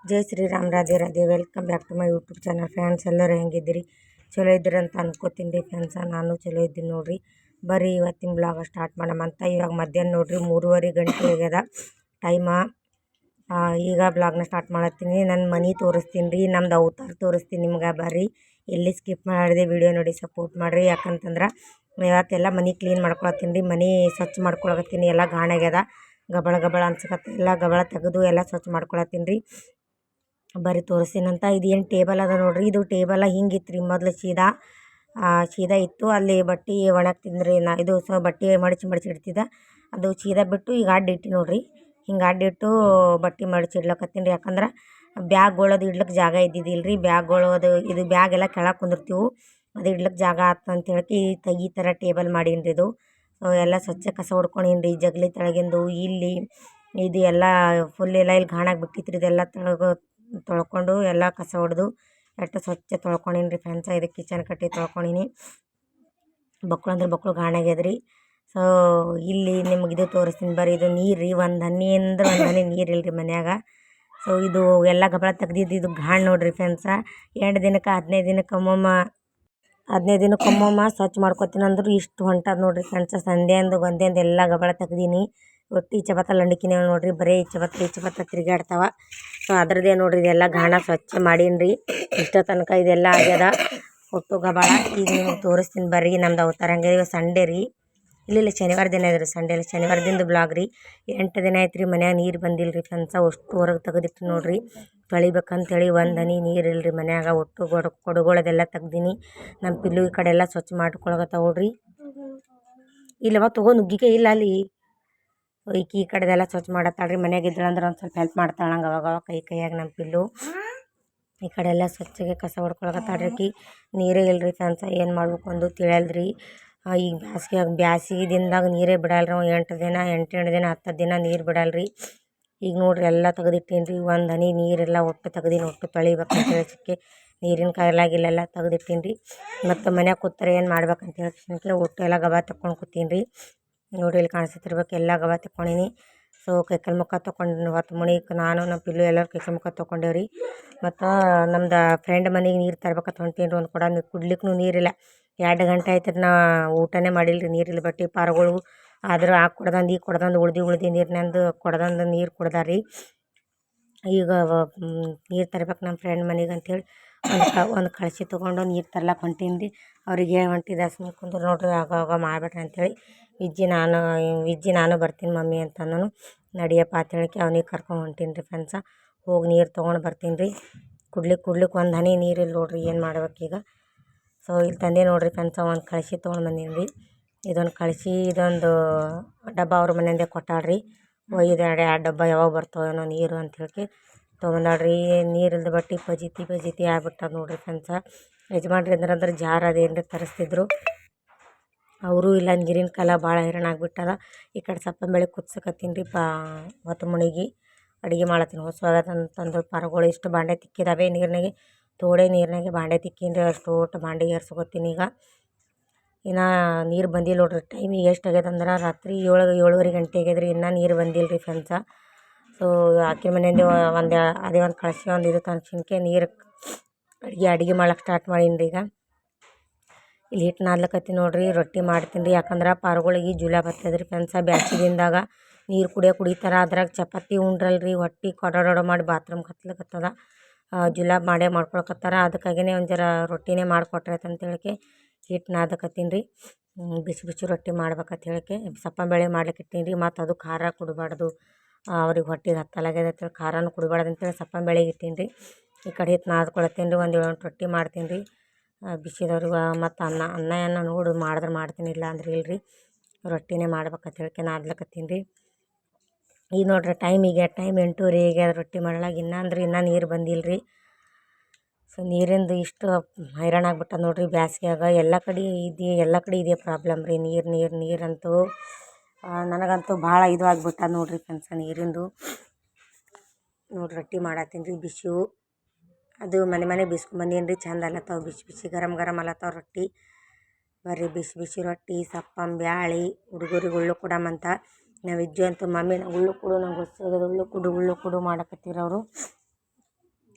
Jai Shriram, Radhe Radhe. Welcome back to my YouTube channel friends. ಎಲ್ಲರೂ ಹೆಂಗಿದ್ದೀರಿ? ಚಲೋ ಇದ್ದೀರಿ ಅಂತ ಅನ್ಕೋತೀನಿ ರೀ ಫ್ರೆಂಡ್ಸ. ನಾನು ಚಲೋ ಇದ್ದೀನಿ ನೋಡಿರಿ. ಬರ್ರಿ ಇವತ್ತಿನ ಬ್ಲಾಗ್ ಸ್ಟಾರ್ಟ್ ಮಾಡೋಣಂತ. ಇವಾಗ ಮಧ್ಯಾಹ್ನ ನೋಡಿರಿ 3:30 ಗಂಟೆ ಆಗ್ಯದ ಟೈಮ. ಈಗ ಬ್ಲಾಗ್ನ ಸ್ಟಾರ್ಟ್ ಮಾಡತ್ತೀನಿ. ನನ್ನ ಮನೆ ತೋರಿಸ್ತೀನಿ ರೀ, ನಮ್ದು ಅವತಾರ ತೋರಿಸ್ತೀನಿ ನಿಮ್ಗೆ. ಬರ್ರಿ ಎಲ್ಲಿ ಸ್ಕಿಪ್ ಮಾಡಿದೆ ವಿಡಿಯೋ ನೋಡಿ ಸಪೋರ್ಟ್ ಮಾಡಿರಿ. ಯಾಕಂತಂದ್ರೆ ಇವತ್ತೆಲ್ಲ ಮನೆ ಕ್ಲೀನ್ ಮಾಡ್ಕೊಳತ್ತೀನಿ ರೀ. ಮನೆ ಸ್ವಚ್ಛ ಮಾಡ್ಕೊಳಕತ್ತೀನಿ. ಎಲ್ಲ ಗಾಣಾಗ್ಯದ, ಗಬಳ ಗಬಳ ಅನ್ಸಕತ್ತ. ಎಲ್ಲ ಗಬಳ ತೆಗೆದು ಎಲ್ಲ ಸ್ವಚ್ಛ ಮಾಡ್ಕೊಳತ್ತೀನಿ ರೀ. ಬರೀ ತೋರಿಸ್ತೀನಂತ. ಇದು ಏನು ಟೇಬಲ್ ಅದ ನೋಡ್ರಿ. ಇದು ಟೇಬಲ್ ಹಿಂಗಿತ್ತು ರೀ ಮೊದಲು. ಸೀದಾ ಇತ್ತು. ಅಲ್ಲಿ ಬಟ್ಟೆ ಒಣಗ್ತಿದ್ರಿ. ಇದು ಬಟ್ಟೆ ಮಡಿಚಿ ಇಡ್ತಿದ್ದ. ಅದು ಸೀದಾ ಬಿಟ್ಟು ಈಗ ಅಡ್ಡ ಇಟ್ಟು ನೋಡ್ರಿ. ಹಿಂಗೆ ಅಡ್ಡ ಇಟ್ಟು ಬಟ್ಟೆ ಮಡಿಚಿ ಇಡ್ಲಕತ್ತೀನಿ ರೀ. ಯಾಕಂದ್ರೆ ಬ್ಯಾಗ್ಗಳದು ಇಡ್ಲಿಕ್ಕೆ ಜಾಗ ಇದ್ದಿದ್ದಿಲ್ಲ ರೀ. ಬ್ಯಾಗ್ಗಳು ಇದು ಬ್ಯಾಗ್ ಎಲ್ಲ ಕೆಳಗೆ ಕುಂದಿರ್ತೀವಿ, ಅದು ಇಡ್ಲಿಕ್ಕೆ ಜಾಗ ಅಂತ ಹೇಳಿ ಈ ಥರ ಟೇಬಲ್ ಮಾಡೀನಿ ರೀ. ಇದು ಎಲ್ಲ ಸ್ವಚ್ಛ ಕಸ ಹೊಡ್ಕೊಂಡೀನಿ ರೀ. ಜಗಲಿ ತೆಳಗಿಂದು ಇಲ್ಲಿ ಇದು ಎಲ್ಲ ಫುಲ್ ಎಲ್ಲ ಇಲ್ಲಿ ಗಾಣಾಗಿ ಬಿಟ್ಟಿತ್ತು ರೀ. ಇದೆಲ್ಲ ತೊಳ್ಕೊಂಡು ಎಲ್ಲ ಕಸ ಹೊಡೆದು ಎಷ್ಟು ಸ್ವಚ್ಛ ತೊಳ್ಕೊಂಡೀನಿ ರೀ ಫ್ರೆಂಡ್ಸ. ಇದು ಕಿಚನ್ ಕಟ್ಟಿ ತೊಳ್ಕೊಂಡೀನಿ. ಬಕ್ಕಳು ಅಂದ್ರೆ ಬಕ್ಕಳು ಗಾಣಾಗ್ಯದ್ರಿ. ಸೊ ಇಲ್ಲಿ ನಿಮ್ಗೆ ಇದು ತೋರಿಸ್ತೀನಿ ಬರ್ರಿ. ಇದು ನೀರು ರೀ. ಒಂದು ಹನಿ ಅಂದ್ರೆ ಒಂದು ಹನಿ ನೀರು ಇಲ್ಲರಿ ಮನ್ಯಾಗ. ಸೊ ಇದು ಎಲ್ಲ ಗಬಳ ತೆಗ್ದಿದ್ದು ಇದು ಗಾಣ ನೋಡ್ರಿ ಫ್ರೆಂಡ್ಸ. 2 ದಿನಕ್ಕೆ 15 ದಿನಕ್ಕೊಮ್ಮೊಮ್ಮ ಸ್ವಚ್ಛ ಮಾಡ್ಕೊತೀನಿ ಅಂದ್ರು ಇಷ್ಟು ಹೊಂಟದ ನೋಡ್ರಿ ಫ್ರೆಂಡ್ಸ. ಸಂಧೆಂದು ಗೊಂದೆಂದು ಎಲ್ಲ ಗಬಳ ತೆಗ್ದೀನಿ. ಒಟ್ಟು ಈಚೆ ಬತ್ತ ಲಂಡಿಕಿನೇ ನೋಡ್ರಿ. ಬರೀ ಈಚೆ ಬತ್ತ ತಿರುಗಾಡ್ತಾವ. ಸೊ ಅದ್ರದ್ದೇ ನೋಡ್ರಿ. ಇದೆಲ್ಲ ಗಾಣ ಸ್ವಚ್ಛ ಮಾಡೀನಿ ರೀ. ಇಷ್ಟೋ ತನಕ ಇದೆಲ್ಲ ಆಗ್ಯದ ಒಟ್ಟು ಗಬಳ. ಈಗ ನಿಮ್ಗೆ ತೋರಿಸ್ತೀನಿ ಬರ್ರಿ ನಮ್ದು ಅವತಾರ. ಹಂಗೆ ಇವಾಗ ಸಂಡೇ ರೀ. ಇಲ್ಲ ಶನಿವಾರ ದಿನ ಇದೆ ರೀ. ಸಂಡೇ ಇಲ್ಲ, ಶನಿವಾರದಿಂದ ಬ್ಲಾಗ್ ರೀ. 8 ದಿನ ಆಯ್ತು ರೀ ಮನ್ಯಾಗ ನೀರು ಬಂದಿಲ್ಲ ರೀ ಫ್ರೆಂಡ್ಸ. ಅಷ್ಟು ಹೊರಗೆ ತೆಗೆದಿಟ್ಟು ನೋಡ್ರಿ. ತೊಳಿಬೇಕಂತೇಳಿ ಒಂದು ಹನಿ ನೀರು ಇಲ್ಲರಿ ಮನ್ಯಾಗ. ಒಟ್ಟು ಕೊಡುಗಳದೆಲ್ಲ ತೆಗ್ದೀನಿ. ನಮ್ಮ ಪಿಲ್ಲು ಈ ಕಡೆ ಎಲ್ಲ ಸ್ವಚ್ಛ ಮಾಡ್ಕೊಳಕತ್ತಾವ ನೋಡ್ರಿ. ಇಲ್ಲವ ತಗೋ ನುಗ್ಗಿಕೆ ಇಲ್ಲ ಅಲ್ಲಿ. ಈಕಿ ಈ ಕಡೆದೆಲ್ಲ ಸ್ವಚ್ಛ ಮಾಡತ್ತಾಳ್ರಿ. ಮನ್ಯಾಗ ಇದ್ದಳಂದ್ರೆ ಒಂದು ಸ್ವಲ್ಪ ಹೆಲ್ಪ್ ಮಾಡ್ತಾಳೆ ನಂಗೆ ಅವಾಗ ಕೈಯಾಗ ನಮ್ಮ ಪಿಲ್ಲು. ಈ ಕಡೆ ಎಲ್ಲ ಸ್ವಚ್ಛಗೆ ಕಸ ಹೊಡ್ಕೊಳಕತ್ತಾಳ್ರಿ ಆಕಿ. ನೀರೇ ಇಲ್ಲರಿ ಫ್ರೆಂಡ್ಸ. ಏನು ಮಾಡ್ಬೇಕು ಒಂದು ತಿಳಿಯಲ್ರಿ. ಈಗ ಬ್ಯಾಸಿಗೆ ದಿನದಾಗ ನೀರೇ ಬಿಡಲ್ರಿ. 8 ದಿನ 10 ದಿನ ನೀರು ಬಿಡಲ್ರಿ. ಈಗ ನೋಡ್ರಿ ಎಲ್ಲ ತೆಗೆದಿಟ್ಟೀನಿ ರೀ. ಒಂದು ಹನಿ ನೀರೆಲ್ಲ ಒಟ್ಟು ತೆಗ್ದೀನಿ. ಒಟ್ಟು ತೊಳಿಬೇಕಂತ ಹೇಳಿ ನೀರಿನ ಕಾಯಿಲಾಗಿಲ್ಲೆಲ್ಲ ತೆಗೆದಿಟ್ಟೀನಿ ರೀ. ಮತ್ತು ಮನ್ಯಾಗ ಕೂತ್ರೆ ಏನು ಮಾಡ್ಬೇಕಂತ ಹೇಳಿ ಒಟ್ಟು ಎಲ್ಲ ಗಬ ತಕ್ಕೊಂಡು ಕೂತೀನಿ ರೀ. ನೋಡ್ರಿ ಇಲ್ಲಿ ಕಾಣಿಸ್ತಿರ್ಬೇಕು. ಎಲ್ಲ ಗಬ ತಕ್ಕೊಂಡೀನಿ. ಸೊ ಕೈಕಾಲು ಮುಖ ತೊಗೊಂಡು ಹೊತ್ತು ಮುಣಿಗೆ ನಾನು ನಮ್ಮ ಪಿಲ್ಲು ಎಲ್ಲರೂ ಕೈಕಾಲು ಮುಖ ತೊಗೊಂಡೇವ್ರಿ. ಮತ್ತು ನಮ್ದು ಫ್ರೆಂಡ್ ಮನೆಗೆ ನೀರು ತರ್ಬೇಕಂತ ಹೊಂಟೀನಿ ರೀ. ಒಂದು ಕೊಡ ಕುಡ್ಲಿಕ್ಕೂ ನೀರಿಲ್ಲ. 2 ಗಂಟೆ ಆಯ್ತು ರೀ. ನಾ ಊಟನೇ ಮಾಡಿಲ್ಲ ರೀ. ನೀರಿಲ್ಲ. ಬಟ್ಟೆ ಪಾರುಗಳು ಆದ್ರೆ ಆ ಕೊಡದಂದು ಈ ಕೊಡದಂದು ಉಳ್ದು ನೀರಿನಂದು ಕೊಡದಂದು ನೀರು ಕುಡ್ದಾರಿ. ಈಗ ನೀರು ತರ್ಬೇಕು ನಮ್ಮ ಫ್ರೆಂಡ್ ಮನೆಗೆ ಅಂಥೇಳಿ ಒಂದು ಕಳಶಿ ತೊಗೊಂಡು ನೀರು ತರ್ಲಕ್ಕೆ ಹೊಂಟೀನಿ ರೀ. ಅವ್ರಿಗೆ ಹೊಂಟಿದ್ದೆ ಸುಮ್ಮನೆ ಕುಂದ್ರು ನೋಡ್ರಿ. ಆಗ ಮಾಡ್ಬೇಡ್ರಿ ಅಂಥೇಳಿ ವಿಜ್ಜಿ ನಾನು ಬರ್ತೀನಿ ಮಮ್ಮಿ ಅಂತ ನಾನು ನಡಿಯಪ್ಪ ಅಂತೇಳಕ್ಕೆ ಅವನಿಗೆ ಕರ್ಕೊಂಡು ಹೊಂಟೀನಿ ರೀ ಫ್ರೆಂಡ್ಸ. ಹೋಗಿ ನೀರು ತೊಗೊಂಡು ಬರ್ತೀನಿ ರೀ. ಕುಡ್ಲಿಕ್ಕೆ ಒಂದು ಹನಿ ನೀರಿಲ್ಲ ನೋಡ್ರಿ. ಏನು ಮಾಡ್ಬೇಕೀಗ? ಸೊ ಇಲ್ಲಿ ತಂದೆ ನೋಡ್ರಿ ಫ್ರೆಂಡ್ಸ. ಒಂದು ಕಳಶಿ ತೊಗೊಂಡು ಬಂದೀನಿ ರೀ. ಇದೊಂದು ಕಳಶಿ, ಇದೊಂದು ಡಬ್ಬ ಅವ್ರ ಮನೆಯಿಂದೆ ಕೊಟ್ಟಾಳ್ರಿ. ಒಯ್ದು 2 ಡಬ್ಬ ಯಾವಾಗ ಬರ್ತಾವೇನೋ ನೀರು ಅಂತ ಹೇಳಿ ತೊಗೊಂಡಾಳ್ರಿ. ನೀರಿಲ್ದ ಬಟ್ಟೆ ಪಜಿತಿ ಆಗ್ಬಿಟ್ಟದ ನೋಡ್ರಿ ಫ್ರೆಂಡ್ಸ. ಯಜಮಾನ್ರಿ ಅಂದ್ರೆ ಜಾರ್ ಅದೇನ್ರಿ ತರಿಸ್ತಿದ್ರು. ಅವರು ಇಲ್ಲ, ನೀರಿನ ಕಾಲ ಭಾಳ ಹೈರಾಣ ಆಗ್ಬಿಟ್ಟದ. ಈ ಕಡೆ ಸಪ್ಪನ ಬೆಳೆ ಕುದಿಸಕತ್ತೀನಿ ರೀ. ಹೊತ್ತು ಮುಣಿಗಿ ಅಡುಗೆ ಮಾಡತ್ತೀನಿ. ಹೊಸವಾಗದಂತಂದು ಪರಗಳು ಇಷ್ಟು ಬಾಂಡೆ ತಿಕ್ಕಿದಾವೆ ನೀರಿನಾಗೆ. ತೋಡೆ ನೀರಿನಾಗೆ ಬಾಂಡೆ ತಿಕ್ಕೀನಿ ರೀ. ಅಷ್ಟು ಒಟ್ಟು ಬಾಂಡೆ ಏರ್ಸ್ಕೊತೀನಿ ಈಗ. ಇನ್ನು ನೀರು ಬಂದಿಲ್ಲ ನೋಡ್ರಿ. ಟೈಮ್ ಈಗ ಎಷ್ಟು ಆಗ್ಯದ ಅಂದ್ರೆ ರಾತ್ರಿ 7:30 ಗಂಟೆ ಆಗ್ಯದ್ರಿ. ಇನ್ನೂ ನೀರು ಬಂದಿಲ್ಲ ರೀ ಫ್ರೆಂಡ್ಸ. ಸೊ ಆಕೆ ಮನೆಯಿಂದ ಒಂದು ಕಳಶಿ ಒಂದು ಇದು ತನ್ಸಿನ್ಕೆ ನೀರು ಅಡುಗೆ ಮಾಡ್ಲಿಕ್ಕೆ ಸ್ಟಾರ್ಟ್ ಮಾಡೀನಿ ರೀ ಈಗ. ಇಲ್ಲಿ ಹಿಟ್ಟು ನಾದ್ಲಕತ್ತೀನಿ ನೋಡ್ರಿ. ರೊಟ್ಟಿ ಮಾಡ್ತೀನಿ ರೀ. ಯಾಕಂದ್ರೆ ಪಾರುಗಳಿಗೆ ಜುಲ ಬರ್ತದ್ರಿ ಫ್ರೆಂಡ್ಸ. ಬ್ಯಾಸಿಗಿಂದಾಗ ನೀರು ಕುಡಿತಾರ. ಅದ್ರಾಗ ಚಪಾತಿ ಉಂಡ್ರಲ್ರಿ. ಹೊಟ್ಟೆ ಕೊಡೋಡೋ ಮಾಡಿ ಬಾತ್ರೂಮ್ ಹತ್ಲಕತ್ತದ. ಜುಲಾಬ್ ಮಾಡ್ಕೊಳಕತ್ತಾರ. ಅದಕ್ಕಾಗಿಯೇ ಒಂದು ಜರ ರೊಟ್ಟಿನೇ ಮಾಡಿಕೊಟ್ರೆ ಅಂತೇಳಕ್ಕೆ ಹಿಟ್ಟು ನಾದಕತ್ತೀನಿ ರೀ. ಬಿಸಿ ರೊಟ್ಟಿ ಮಾಡ್ಬೇಕಂತ ಹೇಳಕ್ಕೆ ಸಪ್ಪನ ಬೇಳೆ ಮಾಡ್ಲಿಕ್ಕೆ ಇಟ್ಟೀನಿ ರೀ. ಮತ್ತು ಅದು ಖಾರ ಕುಡಬಾರ್ದು, ಅವ್ರಿಗೆ ಹೊಟ್ಟೆಗೆ ಹತ್ತಲಾಗ್ಯದ ಅಂತೇಳಿ ಖಾರನೂ ಕುಡಿಬಾರ್ದು ಅಂತೇಳಿ ಸಪ್ಪನ ಬೇಳೆಗೆ ಇಟ್ಟೀನಿ ರೀ. ಈ ಕಡೆ ಹಿಟ್ಟು ನಾದ್ಕೊಳತ್ತೀನಿ ರೀ. ಒಂದು 7 ರೊಟ್ಟಿ ಮಾಡ್ತೀನಿ ರೀ ಬಿಸಿದವ್ರಿಗೆ. ಮತ್ತು ಅನ್ನ ನೋಡಿ ಮಾಡ್ತೀನಿ, ಇಲ್ಲ ಅಂದ್ರೆ ಇಲ್ಲರಿ. ರೊಟ್ಟಿನೇ ಮಾಡ್ಬೇಕಂತ ಹೇಳಕ್ಕೆ ನಾದ್ಲಕತ್ತೀನಿ ರೀ. ಈಗ ನೋಡ್ರಿ ಟೈಮ್ 8:30 ಈಗ ರೊಟ್ಟಿ ಮಾಡ್ಲಾಗ ಇನ್ನೂ ನೀರು ಬಂದಿಲ್ಲ ರೀ. ಸೊ ನೀರಿಂದು ಇಷ್ಟು ಹೈರಾಣ ಆಗ್ಬಿಟ್ಟದ ನೋಡ್ರಿ ಬ್ಯಾಸ್ಗ್ಯಾಗ. ಎಲ್ಲ ಕಡೆ ಇದೇ ಪ್ರಾಬ್ಲಮ್ ರೀ. ನೀರಂತೂ ನನಗಂತೂ ಭಾಳ ಇದು ಆಗ್ಬಿಟ್ಟದ ನೋಡ್ರಿ ಫ್ರೆಂಡ್ಸ ನೀರಿಂದು. ನೋಡ್ರಿ ರೊಟ್ಟಿ ಮಾಡತ್ತೀನಿ ರೀ ಬಿಸಿವು. ಅದು ಮನೆ ಬಿಸ್ಕೊಂಬಂದೀನಿ ರೀ. ಚಂದ ಅಲ್ಲತ್ತಾವ ಬಿಸಿ ಗರಂ ಅಲ್ಲತ್ತಾವ ರೊಟ್ಟಿ. ಬರ್ರಿ ಬಿಸಿ ರೊಟ್ಟಿ ಸಪ್ಪನ ಬ್ಯಾಳಿ ಹುಡುಗರಿಗೆ ಉಳ್ಳು ಕೊಡಮಂತ ನಾವು ಇಜ್ಜು ಅಂತೂ ಮಮ್ಮಿ ಉಳ್ಳು ಕೊಡು, ನಂಗೆ ಉಳ್ಳು ಕೊಡು ಮಾಡಕತ್ತೀರ ಅವರು.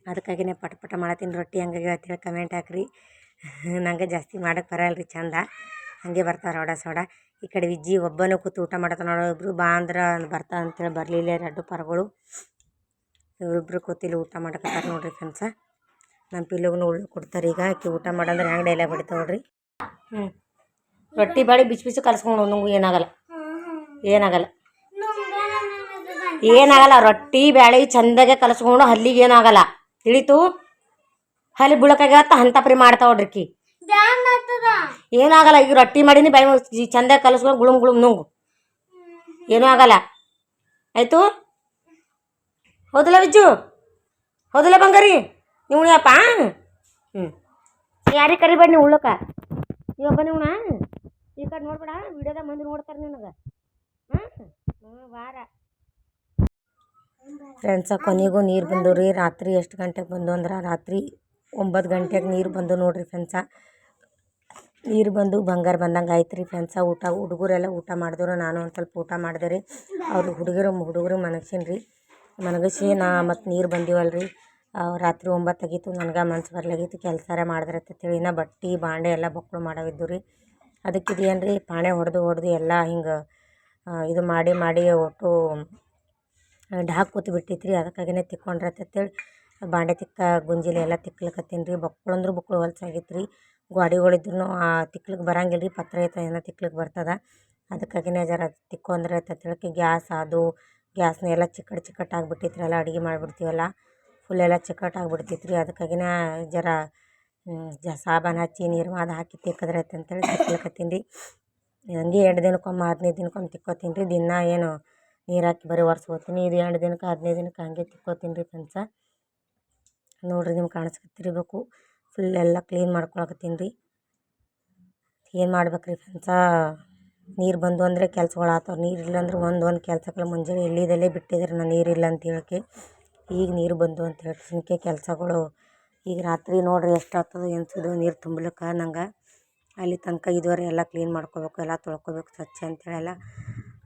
ಅದಕ್ಕಾಗಿನೇ ಪಟ ಪಟ ಮಾಡತ್ತೀನಿ. ರೊಟ್ಟಿ ಹಂಗಾಗಿ ಅಂತೇಳಿ ಕಮೆಂಟ್ ಹಾಕ್ರಿ. ನಂಗೆ ಜಾಸ್ತಿ ಮಾಡೋಕ್ಕೆ ಬರಲ್ಲ ಚಂದ, ಹಾಗೆ ಬರ್ತಾರೆ ರೊಡ ಸೋಡ. ಈ ಕಡೆ ವಿಜ್ಜಿ ಒಬ್ಬನೇ ಕೂತು ಊಟ ಮಾಡತ್ತ ನೋಡೋ, ಇಬ್ಬರು ಬಾ ಅಂದ್ರೆ ಬರ್ತಾ ಅಂತೇಳಿ ಬರಲಿಲ್ಲ ಎರಡು ಪರಗಳು. ಇವರಿಬ್ರು ಕೂತಿಲ್ಲಿ ಊಟ ಮಾಡಕತ್ತಾರೆ ನೋಡ್ರಿ ಫ್ರೆಂಡ್ಸ. ನಮ್ಮ ಪಿಲ್ಲುಗೂ ಉಳ್ಳು ಕೊಡ್ತಾರೆ. ಈಗ ಆಕೆ ಊಟ ಮಾಡಂದ್ರೆ ಹೆಂಗೆ ಡೈಲಾಗ್ ಹೊಡಿತಾವೆ ನೋಡ್ರಿ. ರೊಟ್ಟಿ ಬಾಡಿ ಬಿಸಿ ಬಿಸಿ ಕಲ್ಸ್ಕೊಂಡು ನಂಗೂ ಏನಾಗಲ್ಲ ರೊಟ್ಟಿ ಬ್ಯಾಳೆ ಚಂದಾಗೆ ಕಲಸ್ಕೊಂಡು ಹಲ್ಲಿಗೆ ಏನಾಗಲ್ಲ, ತಿಳಿತು? ಹಲ್ಲಿ ಬುಳಕಾಗತ್ತ ಅಂತ ಪರಿ ಮಾಡ್ತಾವ ನೋಡ್ರಿಕಿ, ಏನಾಗಲ್ಲ. ಈಗ ರೊಟ್ಟಿ ಮಾಡೀನಿ, ಬಾಯಿ ಚಂದಾಗಿ ಕಲಸ್ಕೊಂಡು ಗುಳುಮ್ ನುಂಗು, ಏನೂ ಆಗಲ್ಲ. ಆಯಿತು? ಹೌದಲ್ಲ ವಿಜ್ಜು? ಹೌದಲ್ಲ ಬಂಗಾರಿ? ನೀವು ಉಣ್ಯಪ್ಪ. ಯಾರಿಗೆ ಕರಿಬೇಡ ನೀವು ಉಳ್ಳಕ, ನೀವೊಬ್ಬ ನೀವು ಈ ಕಡೆ ನೋಡ್ಬೇಡ, ವಿಡಿಯೋದಾಗ ಮಂದಿ ನೋಡ್ತಾರೆ ನಿನಗೆ. ವಾರ ಫ್ರೆಂಡ್ಸ ಕೊನೆಗೂ ನೀರು ಬಂದು ರೀ. ರಾತ್ರಿ ಎಷ್ಟು ಗಂಟೆಗೆ ಬಂದು ಅಂದ್ರೆ ರಾತ್ರಿ 9 ಗಂಟೆಗೆ ನೀರು ಬಂದು ನೋಡ್ರಿ ಫ್ರೆಂಡ್ಸ. ನೀರು ಬಂದು ಬಂಗಾರ ಬಂದಂಗೆ ಆಯ್ತು ರೀ ಫ್ರೆಂಡ್ಸ. ಹುಡುಗರೆಲ್ಲ ಊಟ ಮಾಡಿದ್ರು, ನಾನು ಒಂದು ಸ್ವಲ್ಪ ಊಟ ಮಾಡಿದೆ ರೀ. ಅವ್ರು ಹುಡುಗರು ಮನಗಿಸಿ ನಾ ಮತ್ತು ನೀರು ಬಂದಿವಲ್ಲ ರೀ. ರಾತ್ರಿ 9 ಆಗಿತ್ತು. ನನಗೆ ಮನ್ಸು ಬರ್ಲಾಗಿತ್ತು, ಕೆಲಸ ಮಾಡಿದ್ರೆ ಅಂತೇಳಿ ಇನ್ನೂ ಬಟ್ಟೆ ಬಾಂಡೆ ಎಲ್ಲ ಬಕ್ಕಳು ಮಾಡವಿದ್ದು ರೀ. ಅದಕ್ಕೆ ಏನು ರೀ ಪಾಣೆ ಹೊಡೆದು ಎಲ್ಲ ಹಿಂಗೆ ಇದು ಮಾಡಿ ಒಟ್ಟು ಡಾಕ್ ಕೂತು ಬಿಟ್ಟಿತ್ತು ರೀ. ಅದಕ್ಕಾಗಿನೇ ತಿಕ್ಕೊಂಡ್ರೆ ಅಂತೇಳಿ ಬಾಂಡೆ ಗುಂಜಿಲಿ ಎಲ್ಲ ತಿಕ್ಲಕತ್ತೀನಿ ರೀ. ಬಕ್ಕಳು ಹೊಲ್ಸಾಗಿತ್ತು ರೀ. ಗೋಡೆಗಳಿದ್ರು ಆ ತಿಕ್ಲಿಕ್ಕೆ ಬರಂಗಿಲ್ಲ ರೀ, ಪತ್ರ ಐತೆ ಏನೋ ತಿಕ್ಲಿಕ್ಕೆ ಬರ್ತದೆ. ಅದಕ್ಕಾಗಿನೇ ಜರ ತಿಕ್ಕೊಂಡ್ರೆ ಅಂತೇಳಿ ಗ್ಯಾಸ್ನ ಎಲ್ಲ ಚಿಕ್ಕಟ್ ಆಗಿಬಿಟ್ಟಿತ್ತು ರೀ. ಎಲ್ಲ ಅಡುಗೆ ಮಾಡಿಬಿಡ್ತೀವಲ್ಲ, ಫುಲ್ ಎಲ್ಲ ಚಿಕ್ಕಟ್ ಆಗಿಬಿಡ್ತಿತ್ತು ರೀ. ಅದಕ್ಕಾಗಿನೇ ಜರ ಸಾಬಾನು ಹಚ್ಚಿ ನೀರು ಹಾಕಿ ತಿಕ್ಕಿದ್ರೆ ಅಂತೇಳಿ ತಿಕ್ಲಕತ್ತೀನಿ ರೀ. ಹಂಗೆ 2 ದಿನಕ್ಕೊಮ್ಮೆ 15 ದಿನಕ್ಕೊಮ್ಮೆ ತಿಕ್ಕೋತೀನಿ ರೀ. ದಿನ ಏನು ನೀರು ಹಾಕಿ ಬರೀ ಒರೆಸ್ಕೋತೀನಿ. ಇದು 2 ದಿನಕ್ಕೆ 15 ದಿನಕ್ಕೆ ಹಂಗೆ ತಿಕ್ಕೋತೀನಿ ರೀ ಫ್ರೆಂಡ್ಸ. ನೋಡಿರಿ ನಿಮ್ಗೆ ಕಾಣಿಸ್ಕೊತಿರ್ಬೇಕು. ಫುಲ್ ಎಲ್ಲ ಕ್ಲೀನ್ ಮಾಡ್ಕೊಳಕತ್ತೀನಿ ರೀ. ಏನು ಮಾಡ್ಬೇಕ್ರಿ ಫ್ರೆಂಡ್ಸ, ನೀರು ಬಂದು ಅಂದರೆ ಕೆಲ್ಸಗಳು ಆಗ್ತಾವೆ. ನೀರು ಇಲ್ಲಾಂದ್ರೆ ಒಂದು ಕೆಲಸಕ್ಕೆಲ್ಲ ಮುಂಜಾನೆ ಎಲ್ಲಿದಲ್ಲೇ ಬಿಟ್ಟಿದ್ರೆ ನಾನು ನೀರಿಲ್ಲ ಅಂತ ಹೇಳೋಕ್ಕೆ. ಈಗ ನೀರು ಬಂದು ಅಂತ ಹೇಳ್ತೀನಿ ಕೆಲಸಗಳು. ಈಗ ರಾತ್ರಿ ನೋಡಿರಿ ಎಷ್ಟು ಆಗ್ತದೆ ಎನ್ಸೋದು ನೀರು ತುಂಬಲಿಕ್ಕೆ. ನಂಗೆ ಅಲ್ಲಿ ತನಕ ಇದುವರೆ ಎಲ್ಲ ಕ್ಲೀನ್ ಮಾಡ್ಕೋಬೇಕು, ಎಲ್ಲ ತೊಳ್ಕೊಬೇಕು ಸ್ವಚ್ಛ ಅಂತೇಳಿ ಎಲ್ಲ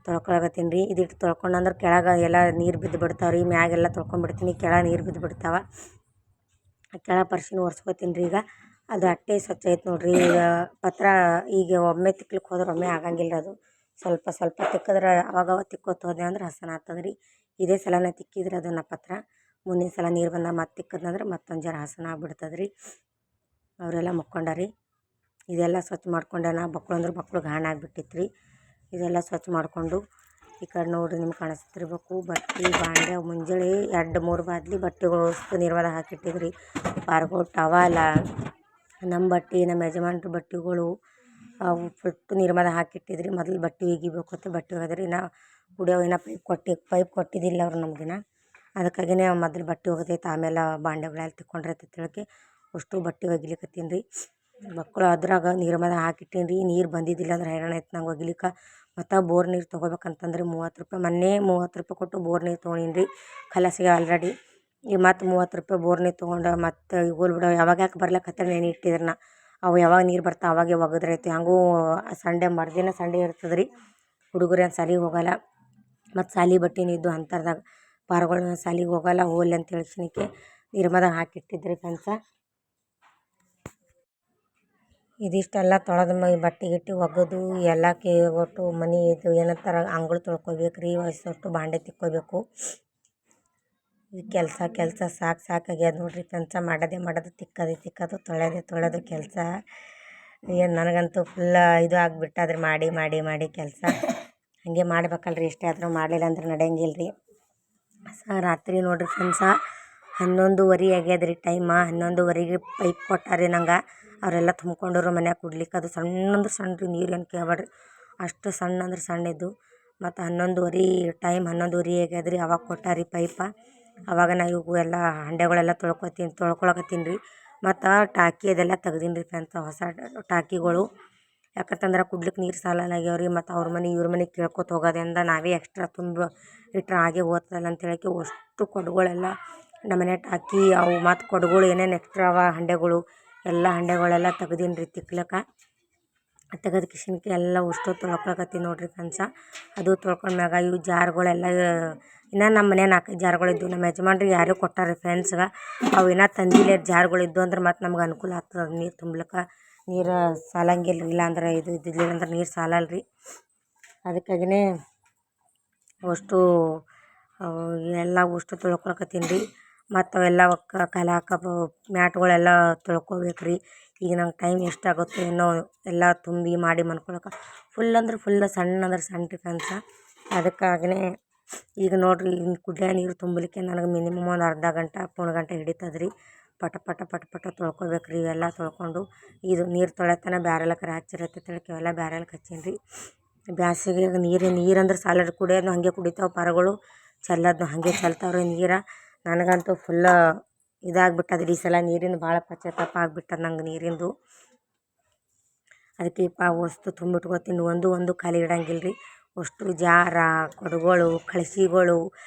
ತೊಳ್ಕೊಳಕತ್ತೀನಿ ರೀ. ಇದಿಟ್ಟು ತೊಳ್ಕೊಂಡ್ರೆ ಕೆಳಗೆ ಎಲ್ಲ ನೀರು ಬಿದ್ದು ಬಿಡ್ತಾವೆ ರೀ. ಮ್ಯಾಗೆಲ್ಲ ತೊಳ್ಕೊಂಡ್ಬಿಡ್ತೀನಿ, ಕೆಳಗೆ ನೀರು ಬಿದ್ದು ಬಿಡ್ತಾವೆ. ಕೆಳಗೆ ಪರ್ಶಿನ ಒರೆಸ್ಕೊತೀನಿ ರೀ. ಈಗ ಅದು ಅಟ್ಟೆ ಸ್ವಚ್ಛ ಐತೆ ನೋಡಿರಿ. ಈಗ ಪತ್ರ ಈಗ ಒಮ್ಮೆ ತಿಕ್ಲಿಕ್ಕೆ ಹೋದ್ರೆ ಒಮ್ಮೆ ಆಗಂಗಿಲ್ಲ ಅದು. ಸ್ವಲ್ಪ ತಿಕ್ಕಿದ್ರೆ ಅವಾಗ ತಿಕ್ಕೋತ ಹೋದೆ ಅಂದ್ರೆ ಹಸನ ಆಗ್ತದೆ ರೀ. ಇದೇ ಸಲನೇ ತಿಕ್ಕಿದ್ರೆ ಅದನ್ನು ಪತ್ರ, ಮುಂದಿನ ಸಲ ನೀರು ಬಂದಾಗ ಮತ್ತೆ ತಿಕ್ಕದ್ನಂದ್ರೆ ಮತ್ತೊಂದು ಜರ ಹಸನ ಆಗ್ಬಿಡ್ತದೆ ರೀ. ಅವರೆಲ್ಲ ಮುಕ್ಕೊಂಡಾರಿ. ಇದೆಲ್ಲ ಸ್ವಚ್ಛ ಮಾಡ್ಕೊಂಡೆ. ಬಕ್ಕಳು ಗಾಣ ಆಗಿಬಿಟ್ಟಿತ್ತು ರೀ. ಇದೆಲ್ಲ ಸ್ವಚ್ಛ ಮಾಡಿಕೊಂಡು ಈ ಕಡೆ ನೋಡಿರಿ ನಿಮ್ಗೆ ಕಾಣಿಸ್ತಿರ್ಬೇಕು. ಬಟ್ಟೆ ಬಾಂಡೆ ಮುಂಜಾನೆ 2-3 ಬಾದ್ಲಿ ಬಟ್ಟೆಗಳು ನೀರ್ವಾದ ಹಾಕಿಟ್ಟಿದ್ರಿ. ಪಾರ್ಗಳು ಟವಾಲ, ನಮ್ಮ ಬಟ್ಟೆ, ನಮ್ಮ ಯಜಮಾನ್ರ ಬಟ್ಟೆಗಳು ಅವು ಫುಟ್ಟು ನೀರ್ವಾದ ಹಾಕಿಟ್ಟಿದ್ರಿ. ಮೊದಲು ಬಟ್ಟೆ ಒಗಿಬೇಕು ಅಂತ ಬಟ್ಟೆ ಒಗೆದ್ರಿ. ಕುಡಿಯೋ ಪೈಪ್ ಕೊಟ್ಟಿದ್ದಿಲ್ಲ ಅವ್ರು ನಮಗಿನ. ಅದಕ್ಕಾಗಿಯೇ ಮೊದಲು ಬಟ್ಟೆ ಒಗೆದೈತೆ, ಆಮೇಲೆ ಬಾಂಡೆಗಳೆಲ್ಲ ತಿಕ್ಕೊಂಡ್ರೆ ಅಂತ ತಿಳ್ಕೆ ಅಷ್ಟು ಬಟ್ಟೆ ಒಗಿಲಿಕತ್ತೀನಿ ರೀ. ಮಕ್ಕಳು ಅದ್ರಾಗ ನೀರ್ವಾದ ಹಾಕಿಟ್ಟೀನಿ ರೀ. ನೀರು ಬಂದಿದ್ದಿಲ್ಲ ಅಂದ್ರೆ ಹೈರಾಣ ಐತೆ ನಂಗೆ ಒಗಿಲಿಕ್ಕೆ. ಮತ್ತು ಬೋರ್ ನೀರು ತೊಗೋಬೇಕಂತಂದ್ರೆ 30 ರೂಪಾಯಿ. ಮೊನ್ನೆ 30 ರೂಪಾಯಿ ಕೊಟ್ಟು ಬೋರ್ ನೀರು ತೊಗೊಂಡೀನಿ ರೀ. ಖಲಾಸಿಗೆ ಆಲ್ರೆಡಿ. ಈಗ ಮತ್ತು 30 ರೂಪಾಯಿ ಬೋರ್ ನೀರು ತೊಗೊಂಡು ಮತ್ತು ಈಗ ಬಿಡೋ ಯಾವಾಗ ಯಾಕೆ ಬರ್ಲಕತ್ತ ನೆನೆ ಇಟ್ಟಿದ್ರನ್ನ ಅವು ಯಾವಾಗ ನೀರು ಬರ್ತಾವೆ ಅವಾಗೆ ಒಗೆದ್ರೈತಿ. ಹಂಗೂ ಮರುದಿನ ಸಂಡೇ ಇರ್ತದೆ ರೀ. ಹುಡುಗರೇನು ಸಾಲಿಗೆ ಹೋಗಲ್ಲ, ಮತ್ತು ಸಾಲಿ ಬಟ್ಟೆನೂ ಇದ್ದು ಅಂತರ್ದಾಗ ಪಾರ್ಗಳು ಸಾಲಿಗೆ ಹೋಗಲ್ಲ ಹೋಗ್ಲಿ ಅಂತ ಹೇಳ್ಸಿನಿಕ್ಕೆ ನೀರ್ವಾದ ಹಾಕಿಟ್ಟಿದ್ರಿ ಫ್ರೆಂಡ್ಸ. ಇದಿಷ್ಟೆಲ್ಲ ತೊಳೆದ ಬಟ್ಟೆ ಗಿಟ್ಟಿ ಒಗೆದು ಎಲ್ಲ ಒಟ್ಟು ಮನೆ ಇದು ಏನಂತಾರೆ ಅಂಗಳು ತೊಳ್ಕೊಬೇಕು ರೀ. ಅಷ್ಟು ಬಾಂಡೆ ತಿಕ್ಕೋಬೇಕು. ಈ ಕೆಲಸ ಸಾಕಾಗ್ಯದ ನೋಡ್ರಿ ಫ್ರೆಂಡ್ಸ. ಮಾಡೋದು ತಿಕ್ಕೋದು ತೊಳೆಯೋದು ಕೆಲಸ. ಏನು ನನಗಂತೂ ಫುಲ್ ಇದು ಆಗಿಬಿಟ್ಟಾದ್ರೆ ಮಾಡಿ ಕೆಲಸ ಹಾಗೆ ಮಾಡ್ಬೇಕಲ್ರಿ. ಇಷ್ಟೇ ಆದರೂ ಮಾಡಲಿಲ್ಲ ಅಂದ್ರೆ ನಡೆಯಂಗಿಲ್ಲ ರೀ. ರಾತ್ರಿ ನೋಡಿರಿ ಫ್ರೆಂಡ್ಸ 11:30 ಆಗ್ಯದ ರೀ ಟೈಮ. 11:30ಗೆ ಪೈಪ್ ಕೊಟ್ಟಾರಿ ನಂಗೆ. ಅವರೆಲ್ಲ ತುಂಬ್ಕೊಂಡರು ಮನ್ಯಾಗ ಕುಡ್ಲಿಕ್ಕೆ. ಅದು ಸಣ್ಣ ಅಂದ್ರೆ ಸಣ್ಣ ರೀ, ನೀರು ಏನು ಕೇಳಬೇಡ್ರಿ, ಅಷ್ಟು ಸಣ್ಣ ಅಂದ್ರೆ ಸಣ್ಣ ಇದ್ದು. ಮತ್ತು 11:30 ಟೈಮ್ 11:30 ಆಗ್ಯದ ರೀ. ಅವಾಗ ಕೊಟ್ಟಾರಿ ಪೈಪ. ಅವಾಗ ನಾ ಇವು ಎಲ್ಲ ಹಂಡೆಗಳೆಲ್ಲ ತೊಳ್ಕೊಳಕತ್ತೀನಿ ರೀ. ಮತ್ತು ಟಾಕಿ ಅದೆಲ್ಲ ತೆಗ್ದೀನಿ ರೀ ಫ್ರೆಂಡ್ಸ, ಹೊಸ ಟಾಕಿಗಳು. ಯಾಕಂತಂದ್ರೆ ಕುಡ್ಲಿಕ್ಕೆ ನೀರು ಸಾಲಾಗ್ಯಾವ ರೀ. ಮತ್ತು ಅವ್ರ ಮನೆ ಇವ್ರ ಮನೆಗೆ ಕೇಳ್ಕೊತ ಹೋಗೋದ್ರಿಂದ ನಾವೇ ಎಕ್ಸ್ಟ್ರಾ ತುಂಬ ಇಟ್ರೆ ಹಾಗೆ ಓದ್ತಲ್ಲ ಅಂತ ಹೇಳೋಕ್ಕೆ ಅಷ್ಟು ಕೊಡಗಳೆಲ್ಲ ನಮ್ಮ ಮನೆ ಟಾಕಿ ಅವು ಮತ್ತು ಕೊಡಗಳು ಏನೇನು ಎಕ್ಸ್ಟ್ರಾ ಅವ ಹಂಡೆಗಳು ಎಲ್ಲ ಹಂಡೆಗಳೆಲ್ಲ ತೆಗ್ದೀನಿ ರೀ ತಿಕ್ಲಕ್ಕ. ತೆಗೆದು ಕಿಶನ್ಕಿ ಎಲ್ಲ ಅಷ್ಟು ತೊಳ್ಕೊಳಕತ್ತೀನಿ ನೋಡ್ರಿ ಫ್ರೆಂಡ್ಸ. ಅದು ತೊಳ್ಕೊಂಡ್ಮ್ಯಾಗ ಇವು ಜಾರ್ಗಳೆಲ್ಲ ಇನ್ನೂ ನಮ್ಮ ಮನೆ 4 ಜಾರ್ಗಳಿದ್ದು ನಮ್ಮ ಯಜಮಾನ್ರಿಗೆ ಯಾರು ಕೊಟ್ಟಾರೆ ಫ್ರೆಂಡ್ಸ್ಗೆ. ಅವು ಇನ್ನೂ ತಂದಿಲ್ಲ ಜಾರ್ಗಳಿದ್ದು ಅಂದ್ರೆ ಮತ್ತು ನಮ್ಗೆ ಅನುಕೂಲ ಆಗ್ತದೆ ನೀರು ತುಂಬ್ಲಿಕ್ಕೆ. ನೀರು ಸಾಲಂಗಿಲ್ಲ ಇಲ್ಲ ಅಂದ್ರೆ ಇದು ಇದ್ದಿಲ್ಲ ಅಂದ್ರೆ ನೀರು ಸಾಲಲ್ರಿ. ಅದಕ್ಕಾಗಿಯೇ ಅಷ್ಟು ಎಲ್ಲ ಅಷ್ಟು ತೊಳ್ಕೊಳಕತ್ತೀನಿ ರೀ. ಮತ್ತು ಅವೆಲ್ಲ ಕಲೆ ಹಾಕೋ ಮ್ಯಾಟ್ಗಳೆಲ್ಲ ತೊಳ್ಕೊಬೇಕು ರೀ. ಈಗ ನಂಗೆ ಟೈಮ್ ಎಷ್ಟಾಗುತ್ತೋ ಏನೋ ಎಲ್ಲ ತುಂಬಿ ಮಾಡಿ ಮನ್ಕೊಳಕ್ಕೆ ಫುಲ್ ಅಂದ್ರೆ ಫುಲ್ ಸಣ್ಣ ಅಂದ್ರೆ ಸಣ್ಣ ರೀ ಫ್ರೆಂಡ್ಸ. ಅದಕ್ಕಾಗಿಯೇ ಈಗ ನೋಡಿರಿ ಕುಡಿಯೋ ನೀರು ತುಂಬಲಿಕ್ಕೆ ನನಗೆ ಮಿನಿಮಮ್ ಒಂದು ಅರ್ಧ ಗಂಟೆ ಪೌಣ ಗಂಟೆ ಹಿಡಿತದೆ ರೀ. ಪಟ ಪಟ ಪಟ ಪಟ ತೊಳ್ಕೊಬೇಕು ರೀ. ಇವೆಲ್ಲ ತೊಳ್ಕೊಂಡು ಇದು ನೀರು ತೊಳೆತನ ಬ್ಯಾರೆಲಕ್ಕೆ ಹಚ್ಚಿರತ್ತೈತೆ ಇವೆಲ್ಲ ಬ್ಯಾರೆಲ್ಗೆ ಹಚ್ಚೀನಿ ರೀ. ಬ್ಯಾಸಿಗೆ ನೀರಂದ್ರೆ ಸಾಲಡ್ ಕುಡಿಯೋದು ಹಾಗೆ ಕುಡಿತಾವೆ ಪರಗಳು, ಚೆಲ್ಲೋದು ಹಾಗೆ ಚೆಲ್ತಾವ್ರಿ ನೀರು. ನನಗಂತೂ ಫುಲ್ಲ ಇದಾಗ್ಬಿಟ್ಟದ್ರಿ ಈ ಸಲ ನೀರಿಂದ ಭಾಳ ಪಶ್ಚಾತ್ತಾಪ ಆಗ್ಬಿಟ್ಟದ ನಂಗೆ ನೀರಿಂದು. ಅದಕ್ಕೆ ವಸ್ತು ತುಂಬಿಟ್ಕೋತೀನಿ, ಒಂದು ಖಾಲಿ ಇಡಂಗಿಲ್ಲ ರೀ. ಅಷ್ಟು ಜಾರ ಕೊಡಗಳು ಕಳಶಿಗಳು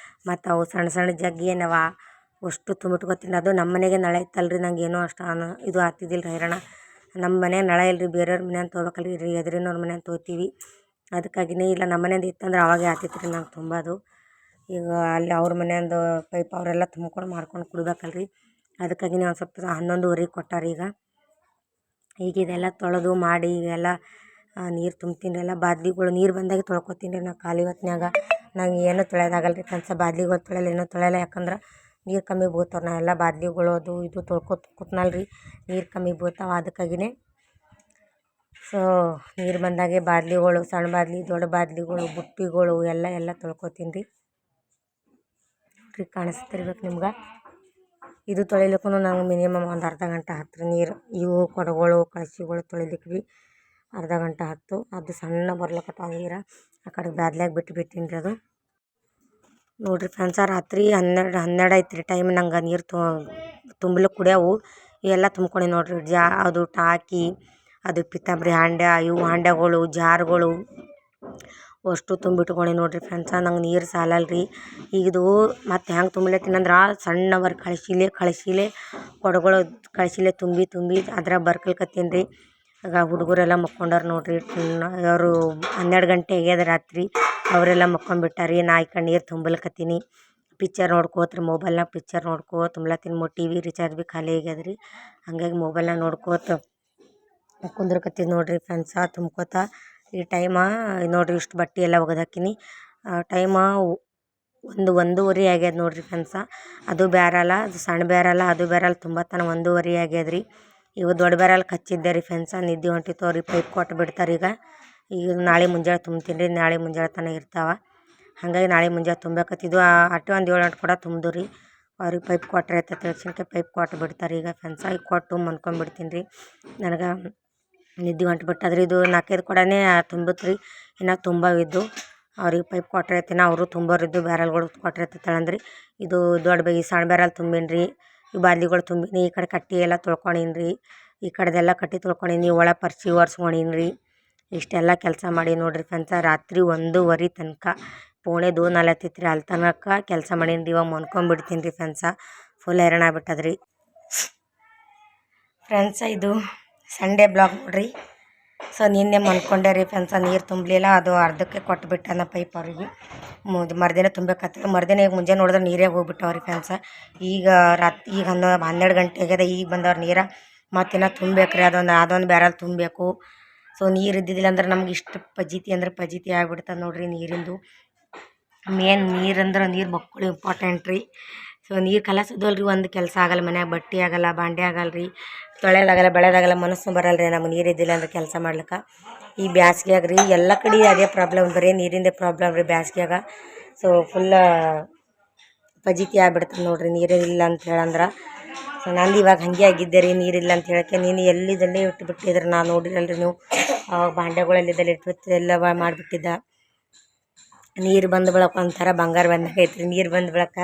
ಮತ್ತು ಅವು ಸಣ್ಣ ಸಣ್ಣ ಜಗ್ ಏನವ ಅಷ್ಟು ತುಂಬಿಟ್ಕೋತೀನಿ. ಅದು ನಮ್ಮ ಮನೆಗೆ ನಳ ಇತ್ತಲ್ರಿ, ನಂಗೆ ಏನೋ ಅಷ್ಟು ಇದು ಆಗ್ತಿದ್ದಿಲ್ಲ ರೀ ಹೈರಾಣ. ನಮ್ಮ ಮನೆ ನಳ ಇಲ್ಲರಿ, ಬೇರೆಯವ್ರ ಮನೆಯಂತ ತೊಗೋಬೇಕಲ್ರಿ ರೀ, ಎದುರಿನವ್ರ ಮನೆಯಂತ ತೊಗೋತೀವಿ. ಅದಕ್ಕಾಗಿಯೇ ಇಲ್ಲ ನಮ್ಮ ಮನೆಯಿಂದ ಇತ್ತಂದ್ರೆ ಅವಾಗೇ ಆಗ್ತಿತ್ತು ರೀ ನಂಗೆ ತುಂಬೋದು. ಈಗ ಅಲ್ಲಿ ಅವ್ರ ಮನೆಯಂದು ಪೈಪ್ ಅವರೆಲ್ಲ ತುಂಬ್ಕೊಂಡು ಮಾಡ್ಕೊಂಡು ಕುಡಿಬೇಕಲ್ರಿ. ಅದಕ್ಕಾಗಿಯೇ ಒಂದು ಸ್ವಲ್ಪ 11:15 ಕೊಟ್ಟಾರ ಈಗ ಇದೆಲ್ಲ ತೊಳೆದು ಮಾಡಿ ಇವೆಲ್ಲ ನೀರು ತುಂಬ್ತೀನಿ ರೀ. ಎಲ್ಲ ಬಾದ್ಲಿಗಳು ನೀರು ಬಂದಾಗೆ ತೊಳ್ಕೊತೀನಿ ರೀ. ನಾನು ಖಾಲಿ ಹೊತ್ನ್ಯಾಗ ನಂಗೆ ಏನೂ ತೊಳೆಯೋದಾಗಲ್ಲ ರೀ ಫ್ರೆಂಡ್ಸ. ಬಾದ್ಲಿಗಳು ತೊಳೆಯಲ್ಲ ಏನೂ ತೊಳೆಯಲ್ಲ, ಯಾಕಂದ್ರೆ ನೀರು ಕಮ್ಮಿ ಬೀಳ್ತಾವೆ. ನಾವೆಲ್ಲ ಬಾದ್ಲಿಗಳು ಅದು ಇದು ತೊಳ್ಕೊತ ಕೂತ್ನಲ್ಲ ರೀ, ನೀರು ಕಮ್ಮಿ ಬೀಳ್ತಾವೆ. ಅದಕ್ಕಾಗಿಯೇ ಸೊ ನೀರು ಬಂದಾಗೆ ಬಾದ್ಲಿಗಳು, ಸಣ್ಣ ಬಾದ್ಲಿ ದೊಡ್ಡ ಬಾದ್ಲಿಗಳು ಬುಟ್ಟಿಗಳು ಎಲ್ಲ ತೊಳ್ಕೊತೀನಿ ರೀ. ಕಾಣಿಸ್ತಿರ್ಬೇಕು ನಿಮ್ಗೆ. ಇದು ತೊಳಿಲಿಕ್ಕೂ ನಂಗೆ ಮಿನಿಮಮ್ ಒಂದು ಅರ್ಧ ಗಂಟೆ ಹತ್ತು ನೀರು. ಇವು ಕೊಡಗಳು ಕಳಶಿಗಳು ತೊಳಿಲಿಕ್ಕೆ ಭೀ ಅರ್ಧ ಗಂಟೆ ಹತ್ತು. ಅದು ಸಣ್ಣ ಬರ್ಲಕತ್ತಾವ ನೀರು, ಆ ಕಡೆ ಬಾದ್ಲ್ಯಾಗ ಬಿಟ್ಟಿನಿ ರೀ. ಅದು ನೋಡಿರಿ ಫ್ರೆಂಡ್ಸ, ರಾತ್ರಿ 12 ಐತೆ ರೀ ಟೈಮ್. ನಂಗೆ ನೀರು ತುಂಬಲಿಕ್ಕೆ ಕುಡಿಯವು ಇವೆಲ್ಲ ತುಂಬ್ಕೊಂಡು ನೋಡಿರಿ. ಅದು ಟಾಕಿ, ಅದು ಪಿತಾಂಬರಿ ಹಾಂಡೆ, ಇವು ಹಾಂಡೆಗಳು ಜಾರ್ಗಳು ಅಷ್ಟು ತುಂಬಿಟ್ಕೊಂಡು ನೋಡಿರಿ ಫ್ರೆಂಡ್ಸ. ನಂಗೆ ನೀರು ಸಾಲಲ್ರಿ. ಈಗಿದು ಮತ್ತು ಹೆಂಗೆ ತುಂಬಲತ್ತೀನಿ ಅಂದ್ರೆ ಸಣ್ಣವರ ಕಳಶಿಲೆ ಕೊಡಗಳು ಕಳಶಿಲೆ ತುಂಬಿ ಅದ್ರಾಗ ಬರ್ಕಲ್ಕತ್ತೀನಿ ರೀ. ಆಗ ಹುಡುಗರೆಲ್ಲ ಮಕ್ಕೊಂಡಾರ ನೋಡಿರಿ. ಅವರು 12 ಗಂಟೆ ಆಗ್ಯದ ರಾತ್ರಿ, ಅವರೆಲ್ಲ ಮಕ್ಕೊಂಬಿಟ್ಟಾರಿ. ನಾ ಈ ಕಡೆ ನೀರು ತುಂಬಲಕತ್ತೀನಿ, ಪಿಕ್ಚರ್ ನೋಡ್ಕೋತ ಮೊಬೈಲ್ನಾಗ ಪಿಕ್ಚರ್ ನೋಡ್ಕೋತ ತುಂಬಲತ್ತೀನಿ. ಟಿ ವಿ ರಿಚಾರ್ಜ್ ಭೀ ಖಾಲಿ ಆಗ್ಯದ ರೀ. ಹಂಗಾಗಿ ಮೊಬೈಲ್ನಾಗ ನೋಡ್ಕೋತ ಕುಂದ್ರಕತ್ತೀನಿ ನೋಡಿರಿ ಫ್ರೆಂಡ್ಸ ತುಂಬ್ಕೋತ. ಈ ಟೈಮ ನೋಡಿರಿ ಇಷ್ಟು ಬಟ್ಟೆ ಎಲ್ಲ ಒಗೆದು ಹಾಕೀನಿ. ಟೈಮ 1:30 ಆಗ್ಯದ ನೋಡಿರಿ ಫ್ರೆಂಡ್ಸ. ಅದು ಬ್ಯಾರಲ್ಲ, ಅದು ಸಣ್ಣ ಬ್ಯಾರಲ್ಲ, ಅದು ಬ್ಯಾರಲ್ಲ ತುಂಬತ್ತಾನ 1:30 ಆಗ್ಯದ ರೀ. ಇವು ದೊಡ್ಡ ಬ್ಯಾರಲ್ಗೆ ಹಚ್ಚಿದ್ದೆ ರೀ ಫ್ರೆಂಡ್ಸ. ನಿದ್ದೆ ಹೊಂಟಿತ್ತವ್ರಿ, ಪೈಪ್ ಕೊಟ್ಟು ಬಿಡ್ತಾರೆ ಈಗ ನಾಳೆ ಮುಂಜಾನೆ ತುಂಬ್ತೀನಿ ರೀ. ನಾಳೆ ಮುಂಜಾನೆ ತನಕ ಇರ್ತಾವೆ. ಹಾಗಾಗಿ ನಾಳೆ ಮುಂಜಾನೆ ತುಂಬಬೇಕತ್ತಿದ್ದು ಅಟ್ಟೆ ಒಂದು 7-8 ಕೊಡ ತುಂಬಿದು ರೀ. ಅವ್ರಿಗೆ ಪೈಪ್ ಕೊಟ್ಟರೆ ಅಂತ ತಕ್ಷಣಕ್ಕೆ ಪೈಪ್ ಕೊಟ್ಟು ಬಿಡ್ತಾರೆ ಈಗ ಫ್ರೆಂಡ್ಸ. ಈಗ ಕೊಟ್ಟು ಮನ್ಕೊಂಬಿಡ್ತೀನಿ ರೀ. ನನಗೆ ನಿದ್ದೆ ಹೊಂಟ್ಬಿಟ್ಟದ್ರಿ. ಇದು 4-5 ಕೊಡನೇ ತುಂಬಿತ್ತು ರೀ, ಇನ್ನು ತುಂಬವಿದ್ದು. ಅವ್ರಿಗೆ ಪೈಪ್ ಕೊಟ್ಟರೆ ಐತಿನ ಅವರು ತುಂಬೋರಿದ್ದು ಬ್ಯಾರಲ್ಗಳು ಕೊಟ್ಟರೆ ಐತಂದ್ರಿ. ಇದು ದೊಡ್ಡ ಈ ಸಣ್ಣ ಬ್ಯಾರಲ್ ತುಂಬಿನಿ ರೀ. ಈ ಬಾದ್ಲಿಗಳು ತುಂಬಿನಿ. ಈ ಕಡೆ ಕಟ್ಟಿ ಎಲ್ಲ ತೊಳ್ಕೊಂಡೀನಿ ರೀ. ಈ ಕಡೆದೆಲ್ಲ ಕಟ್ಟಿ ತೊಳ್ಕೊಂಡೀನಿ, ಒಳ ಪರ್ಚಿ ಒರೆಸ್ಕೊಂಡೀನಿ ರೀ. ಇಷ್ಟೆಲ್ಲ ಕೆಲಸ ಮಾಡಿ ನೋಡಿರಿ ಫ್ರೆಂಡ್ಸ. ರಾತ್ರಿ 1:15 ತನಕ, 3:40 ರೀ, ಅಲ್ಲಿ ತನಕ ಕೆಲಸ ಮಾಡೀನಿ ರೀ. ಇವಾಗ ಮನ್ಕೊಂಬಿಡ್ತೀನಿ ರೀ ಫ್ರೆಂಡ್ಸ. ಫುಲ್ ಹೈರಾಣ ಆಗ್ಬಿಟ್ಟದ್ರಿ ಫ್ರೆಂಡ್ಸ. ಇದು ಸಂಡೇ ಬ್ಲಾಗ್ ನೋಡ್ರಿ. ಸೊ ನಿನ್ನೆ ಮನ್ಕೊಂಡೆ ರೀ ಫ್ರೆಂಡ್ಸ, ನೀರು ತುಂಬಲಿಲ್ಲ, ಅದು ಅರ್ಧಕ್ಕೆ ಕೊಟ್ಬಿಟ್ಟನ ಪೈಪ್ ಅವ್ರಿಗೆ. ಮರುದಿನ ತುಂಬಬೇಕಾಗ್ತದೆ. ಮರುದಿನ ಈಗ ಮುಂಜಾನೆ ನೋಡಿದ್ರೆ ನೀರೇ ಹೋಗ್ಬಿಟ್ಟವ್ರಿ ಫ್ರೆಂಡ್ಸ. ಈಗ ಈಗ 12 ಗಂಟೆ ಆಗ್ಯದ, ಈಗ ಬಂದವ್ರು ನೀರು. ಮತ್ತಿನ್ನು ತುಂಬೇಕ್ರಿ, ಅದೊಂದು ಬ್ಯಾರಲ್ ತುಂಬಬೇಕು. ಸೊ ನೀರು ಇದ್ದಿದ್ದಿಲ್ಲ ಅಂದ್ರೆ ನಮ್ಗೆ ಇಷ್ಟು ಪಜೀತಿ ಅಂದ್ರೆ ಪಜೀತಿ ಆಗಿಬಿಡ್ತದೆ ನೋಡಿರಿ ನೀರಿಂದು. ಮೇನ್ ನೀರಂದ್ರೆ ನೀರು ಮಕ್ಕಳು ಇಂಪಾರ್ಟೆಂಟ್ ರೀ. ಸೊ ನೀರು ಕಲಸೋದಲ್ರಿ ಒಂದು ಕೆಲಸ ಆಗಲ್ಲ ಮನ್ಯಾಗ. ಬಟ್ಟೆ ಆಗಲ್ಲ, ಬಾಂಡೆ ಆಗಲ್ಲ ರೀ, ತೊಳೆಯೋದಾಗಲ್ಲ, ಬೆಳೆಯೋದಾಗಲ್ಲ, ಮನಸ್ಸು ಬರಲ್ಲ ರೀ ನಮ್ಗೆ ನೀರು ಇದ್ದಿಲ್ಲ ಅಂದ್ರೆ ಕೆಲಸ ಮಾಡ್ಲಿಕ್ಕೆ. ಈ ಬ್ಯಾಸ್ಗ್ಯಾಗ ರೀ ಎಲ್ಲ ಕಡೆ ಅದೇ ಪ್ರಾಬ್ಲಮ್, ಬರೀ ನೀರಿಂದೇ ಪ್ರಾಬ್ಲಮ್ ರೀ ಬ್ಯಾಸ್ಗ್ಯಾಗ. ಸೊ ಫುಲ್ಲ ಫಜೀತಿ ಆಗ್ಬಿಡ್ತದೆ ನೋಡಿರಿ ನೀರಿಲ್ಲ ಅಂತ ಹೇಳಂದ್ರೆ. ಸೊ ನಂದು ಇವಾಗ ಹಾಗೆ ಆಗಿದ್ದೆ ರೀ, ನೀರಿಲ್ಲ ಅಂತ ಹೇಳೋಕ್ಕೆ. ನೀನು ಎಲ್ಲಿದ್ದಲ್ಲಿ ಇಟ್ಟು ಬಿಟ್ಟಿದ್ರೆ ನಾನು ನೋಡಿರಲ್ರಿ ನೀವು, ಬಾಂಡೆಗಳೆಲ್ಲಿದ್ದಲ್ಲಿ ಇಟ್ಟು ಎಲ್ಲ ಮಾಡಿಬಿಟ್ಟಿದ್ದ. ನೀರು ಬಂದು ಬೆಳಕು ಒಂಥರ ಬಂಗಾರ ಬಂದಾಗ ಐತ್ರಿ ನೀರು ಬಂದು ಬೆಳಕ.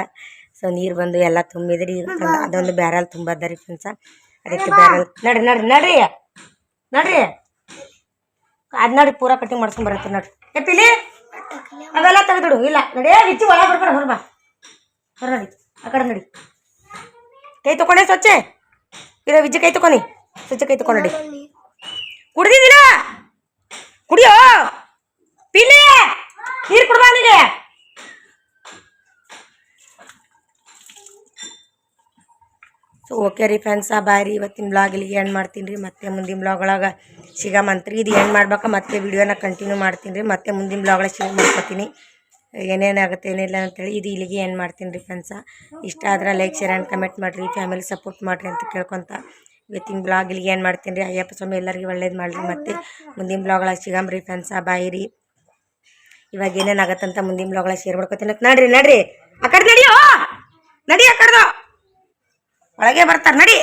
ಸೊ ನೀರು ಬಂದು ಎಲ್ಲ ತುಂಬಿದ್ರಿ. ಈಗ ಅದೊಂದು ಬ್ಯಾರಲ್ ತುಂಬದ ರೀ ಫ್ರೆಂಡ್ಸ. ಅದಕ್ಕೆ ಬ್ಯಾರಲ್ ನಡ್ರಿ ಅದು ನಡ್ರಿ ಪೂರಾ ಕಟ್ಟಿಂಗ್ ಮಾಡ್ಸ್ಕೊಂಡು ಬರತ್ತೀರಿ ನೋಡ್ರಿ. ಎಪ್ಪಿಲಿ ಅವೆಲ್ಲ ತೆಗೆದಿಡು. ಇಲ್ಲ ನಡಿ, ಬಿಚ್ಚಿ ಒಳ ಬರ್ಬೇಡ, ಹೊರಬಾ ಹೊರ ನಡಿ, ಆ ಕಡೆ ನಡಿ. ಕೈ ತೊಗೊಂಡೆ ಸ್ವಚ್ಛ ಇರೋ ವಿಜ್ಜಿ ಕೈ ತೊಗೊನಿ, ಸ್ವಚ್ಛ ಕೈ ತೊಗೊಂಡು ನಡಿ. ಕುಡ್ದಿದ್ದಿಲ್ಲ ಕುಡಿಯೋ ಪಿಲಿ ನೀರು ಕುಡ್ಬಾ ನನಗೆ. ಸೊ ಓಕೆ ರೀ ಫ್ರೆಂಡ್ಸ, ಬಾಯ್ ರೀ. ಇವತ್ತಿನ ಬ್ಲಾಗ್ ಇಲ್ಲಿಗೆ ಎಂಡ್ ಮಾಡ್ತೀನಿ ರೀ. ಮತ್ತೆ ಮುಂದಿನ ಬ್ಲಾಗ್ ಒಳಗೆ ಸಿಗಮಂತ್ರಿ. ಇದು ಎಂಡ್ ಮಾಡ್ಬೇಕಾ ಮತ್ತೆ ವಿಡಿಯೋನ ಕಂಟಿನ್ಯೂ ಮಾಡ್ತೀನಿ ರೀ. ಮತ್ತೆ ಮುಂದಿನ ಬ್ಲಾಗ್ ಒಳಗೆ ಶೇರ್ ಮಾಡ್ಕೊತೀನಿ ಏನೇನಾಗುತ್ತೆ ಏನಿಲ್ಲ ಅಂತೇಳಿ. ಇದು ಇಲ್ಲಿಗೆ ಎಂಡ್ ಮಾಡ್ತೀನಿ ರೀ ಫ್ರೆಂಡ್ಸ. ಇಷ್ಟ ಆದ್ರೆ ಲೈಕ್ ಶೇರ್ ಆ್ಯಂಡ್ ಕಮೆಂಟ್ ಮಾಡಿರಿ, ಫ್ಯಾಮಿಲಿ ಸಪೋರ್ಟ್ ಮಾಡಿರಿ ಅಂತ ಕೇಳ್ಕೊತ ಇವತ್ತಿನ ಬ್ಲಾಗ್ ಇಲ್ಲಿಗೆ ಏನು ಮಾಡ್ತೀನಿ ರೀ. ಅಯ್ಯಪ್ಪ ಸ್ವಾಮಿ ಎಲ್ಲರಿಗೂ ಒಳ್ಳೇದು ಮಾಡಿರಿ. ಮತ್ತೆ ಮುಂದಿನ ಬ್ಲಾಗ್ ಒಳಗೆ ಸಿಗಮ್ರಿ ಫ್ರೆಂಡ್ಸ. ಬಾಯ್ ರೀ. ಇವಾಗ ಏನೇನಾಗತ್ತಂತ ಮುಂದಿನ ಬ್ಲಾಗ್ ಒಳಗೆ ಶೇರ್ ಮಾಡ್ಕೊತೀನಿ. ನಡ್ರಿ ಆ ಕಡೆ ನಡಿಯೋ, ನಡಿ ಆ ಕಡೆದು ಒಳಗೆ ಬರ್ತಾರೆ ನಡಿ.